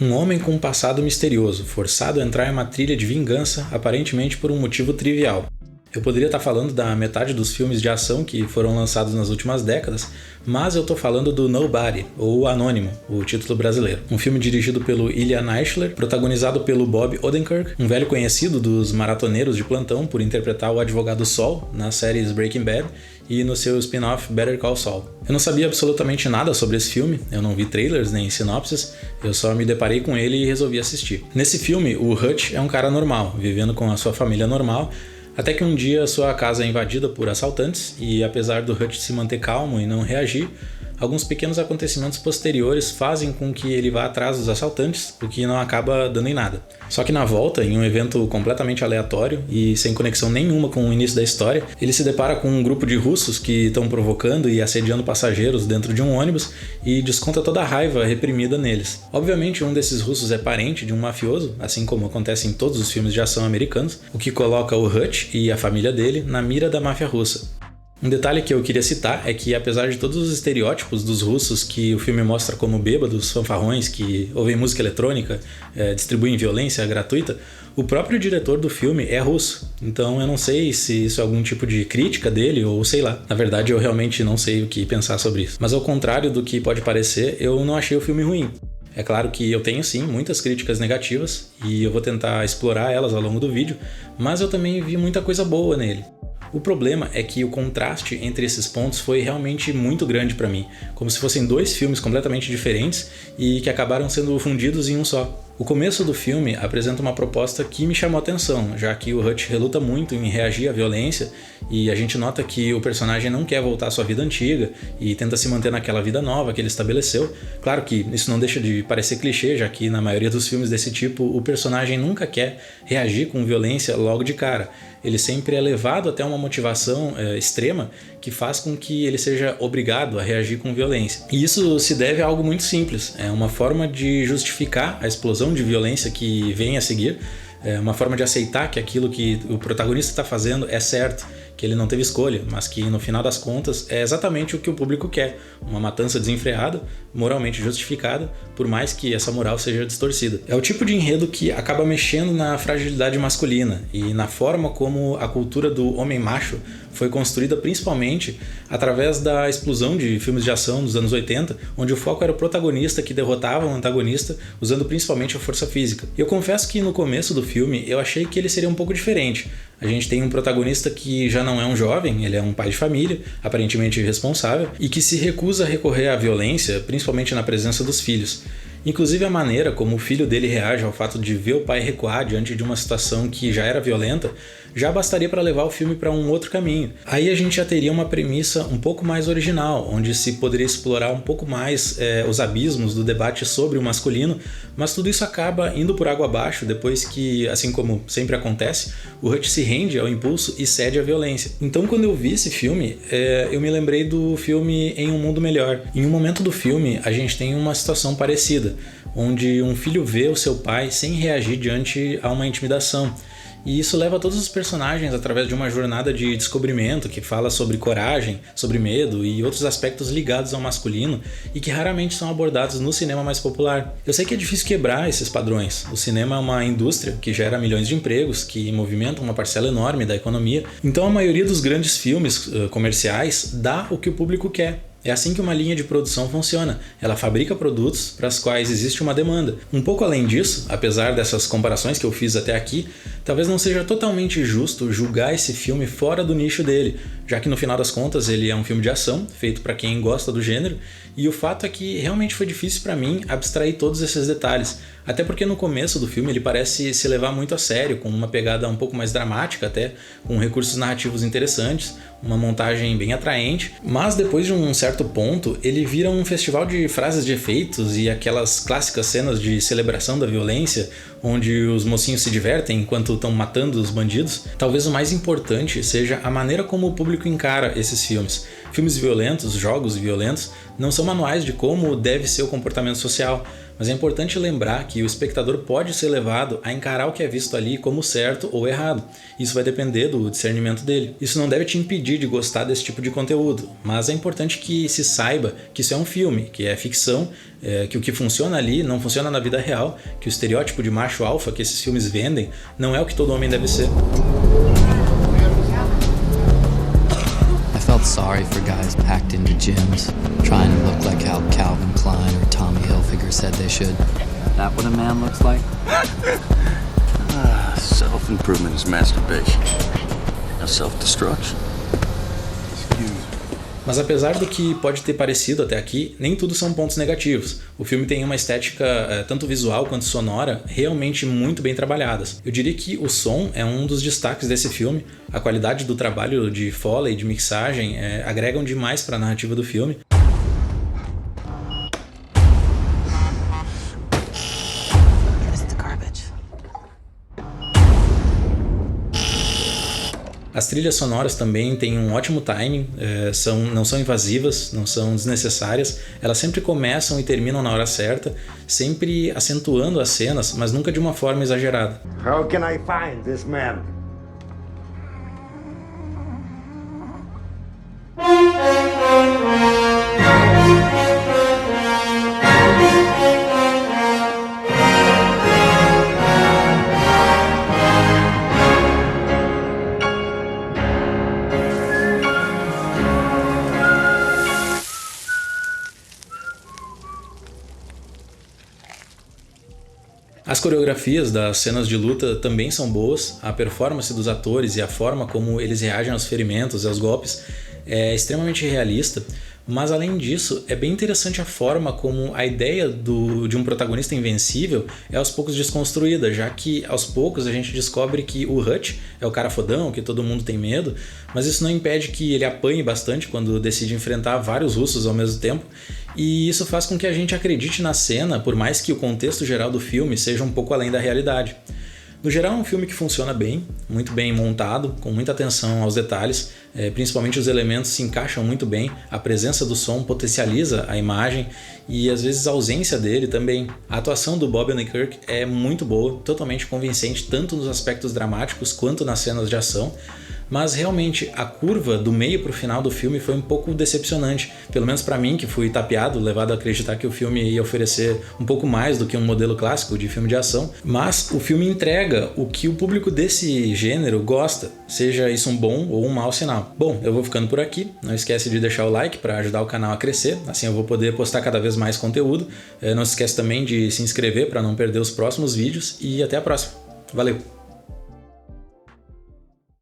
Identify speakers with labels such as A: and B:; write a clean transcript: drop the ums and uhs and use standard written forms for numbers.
A: Um homem com um passado misterioso, forçado a entrar em uma trilha de vingança, aparentemente por um motivo trivial. Eu poderia estar falando da metade dos filmes de ação que foram lançados nas últimas décadas, mas eu estou falando do Nobody, ou Anônimo, o título brasileiro. Um filme dirigido pelo Ilya Naishlер, protagonizado pelo Bob Odenkirk, um velho conhecido dos maratoneiros de plantão por interpretar o advogado Saul nas séries Breaking Bad e no seu spin-off Better Call Saul. Eu não sabia absolutamente nada sobre esse filme, eu não vi trailers nem sinopses, eu só me deparei com ele e resolvi assistir. Nesse filme, o Hutch é um cara normal, vivendo com a sua família normal, até que um dia sua casa é invadida por assaltantes e, apesar do Hutch se manter calmo e não reagir, alguns pequenos acontecimentos posteriores fazem com que ele vá atrás dos assaltantes, o que não acaba dando em nada. Só que na volta, em um evento completamente aleatório e sem conexão nenhuma com o início da história, ele se depara com um grupo de russos que estão provocando e assediando passageiros dentro de um ônibus e desconta toda a raiva reprimida neles. Obviamente, um desses russos é parente de um mafioso, assim como acontece em todos os filmes de ação americanos, o que coloca o Hutch e a família dele na mira da máfia russa. Um detalhe que eu queria citar é que, apesar de todos os estereótipos dos russos que o filme mostra como bêbados, fanfarrões, que ouvem música eletrônica, distribuem violência gratuita, o próprio diretor do filme é russo. Então eu não sei se isso é algum tipo de crítica dele ou sei lá. Na verdade, eu realmente não sei o que pensar sobre isso. Mas ao contrário do que pode parecer, eu não achei o filme ruim. É claro que eu tenho sim muitas críticas negativas e eu vou tentar explorar elas ao longo do vídeo, mas eu também vi muita coisa boa nele. O problema é que o contraste entre esses pontos foi realmente muito grande para mim, como se fossem dois filmes completamente diferentes e que acabaram sendo fundidos em um só. O começo do filme apresenta uma proposta que me chamou a atenção, já que o Hutch reluta muito em reagir à violência e a gente nota que o personagem não quer voltar à sua vida antiga e tenta se manter naquela vida nova que ele estabeleceu. Claro que isso não deixa de parecer clichê, já que na maioria dos filmes desse tipo o personagem nunca quer reagir com violência logo de cara. Ele sempre é levado até uma motivação extrema que faz com que ele seja obrigado a reagir com violência. E isso se deve a algo muito simples, é uma forma de justificar a explosão de violência que vem a seguir, é uma forma de aceitar que aquilo que o protagonista está fazendo é certo, que ele não teve escolha, mas que no final das contas é exatamente o que o público quer, uma matança desenfreada, moralmente justificada, por mais que essa moral seja distorcida. É o tipo de enredo que acaba mexendo na fragilidade masculina e na forma como a cultura do homem macho foi construída principalmente através da explosão de filmes de ação dos anos 80, onde o foco era o protagonista que derrotava o antagonista usando principalmente a força física. E eu confesso que no começo do filme eu achei que ele seria um pouco diferente. A gente tem um protagonista que já não é um jovem, ele é um pai de família, aparentemente irresponsável, e que se recusa a recorrer à violência, principalmente na presença dos filhos. Inclusive a maneira como o filho dele reage ao fato de ver o pai recuar diante de uma situação que já era violenta, já bastaria para levar o filme para um outro caminho. Aí a gente já teria uma premissa um pouco mais original, onde se poderia explorar um pouco mais os abismos do debate sobre o masculino, mas tudo isso acaba indo por água abaixo depois que, assim como sempre acontece, o Hutch se rende ao impulso e cede à violência. Então quando eu vi esse filme, eu me lembrei do filme Em um Mundo Melhor. Em um momento do filme, a gente tem uma situação parecida, onde um filho vê o seu pai sem reagir diante a uma intimidação. E isso leva todos os personagens através de uma jornada de descobrimento que fala sobre coragem, sobre medo e outros aspectos ligados ao masculino e que raramente são abordados no cinema mais popular. Eu sei que é difícil quebrar esses padrões. O cinema é uma indústria que gera milhões de empregos, que movimenta uma parcela enorme da economia. Então a maioria dos grandes filmes comerciais dá o que o público quer. É assim que uma linha de produção funciona. Ela fabrica produtos para os quais existe uma demanda. Um pouco além disso, apesar dessas comparações que eu fiz até aqui, talvez não seja totalmente justo julgar esse filme fora do nicho dele, já que no final das contas ele é um filme de ação, feito para quem gosta do gênero, e o fato é que realmente foi difícil para mim abstrair todos esses detalhes, até porque no começo do filme ele parece se levar muito a sério, com uma pegada um pouco mais dramática até, com recursos narrativos interessantes, uma montagem bem atraente, mas depois de um certo ponto ele vira um festival de frases de efeitos e aquelas clássicas cenas de celebração da violência, onde os mocinhos se divertem enquanto estão matando os bandidos. Talvez o mais importante seja a maneira como o público público encara esses filmes. Filmes violentos, jogos violentos, não são manuais de como deve ser o comportamento social, mas é importante lembrar que o espectador pode ser levado a encarar o que é visto ali como certo ou errado. Isso vai depender do discernimento dele. Isso não deve te impedir de gostar desse tipo de conteúdo, mas é importante que se saiba que isso é um filme, que é ficção, que o que funciona ali não funciona na vida real, que o estereótipo de macho alfa que esses filmes vendem não é o que todo homem deve ser.
B: I felt sorry for guys packed into gyms, trying to look like how Calvin Klein or Tommy Hilfiger said they should. That what a man looks like?
C: Self-improvement is masturbation. Now self-destruction.
A: Mas apesar do que pode ter parecido até aqui, nem tudo são pontos negativos. O filme tem uma estética, tanto visual quanto sonora, realmente muito bem trabalhadas. Eu diria que o som é um dos destaques desse filme. A qualidade do trabalho de Foley, de mixagem, agregam demais para a narrativa do filme. As trilhas sonoras também têm um ótimo timing, não são invasivas, não são desnecessárias, elas sempre começam e terminam na hora certa, sempre acentuando as cenas, mas nunca de uma forma exagerada.
D: How can I find this man?
A: As coreografias das cenas de luta também são boas, a performance dos atores e a forma como eles reagem aos ferimentos e aos golpes é extremamente realista, mas além disso é bem interessante a forma como a ideia de um protagonista invencível é aos poucos desconstruída, já que aos poucos a gente descobre que o Hutch é o cara fodão, que todo mundo tem medo, mas isso não impede que ele apanhe bastante quando decide enfrentar vários russos ao mesmo tempo, e isso faz com que a gente acredite na cena, por mais que o contexto geral do filme seja um pouco além da realidade. No geral é um filme que funciona bem, muito bem montado, com muita atenção aos detalhes, principalmente os elementos se encaixam muito bem, a presença do som potencializa a imagem e às vezes a ausência dele também. A atuação do Bob Odenkirk é muito boa, totalmente convincente tanto nos aspectos dramáticos quanto nas cenas de ação, mas realmente a curva do meio para o final do filme foi um pouco decepcionante, pelo menos para mim que fui tapeado, levado a acreditar que o filme ia oferecer um pouco mais do que um modelo clássico de filme de ação, mas o filme entrega o que o público desse gênero gosta, seja isso um bom ou um mau sinal. Bom, eu vou ficando por aqui, não esquece de deixar o like para ajudar o canal a crescer, assim eu vou poder postar cada vez mais conteúdo, não se esquece também de se inscrever para não perder os próximos vídeos e até a próxima. Valeu!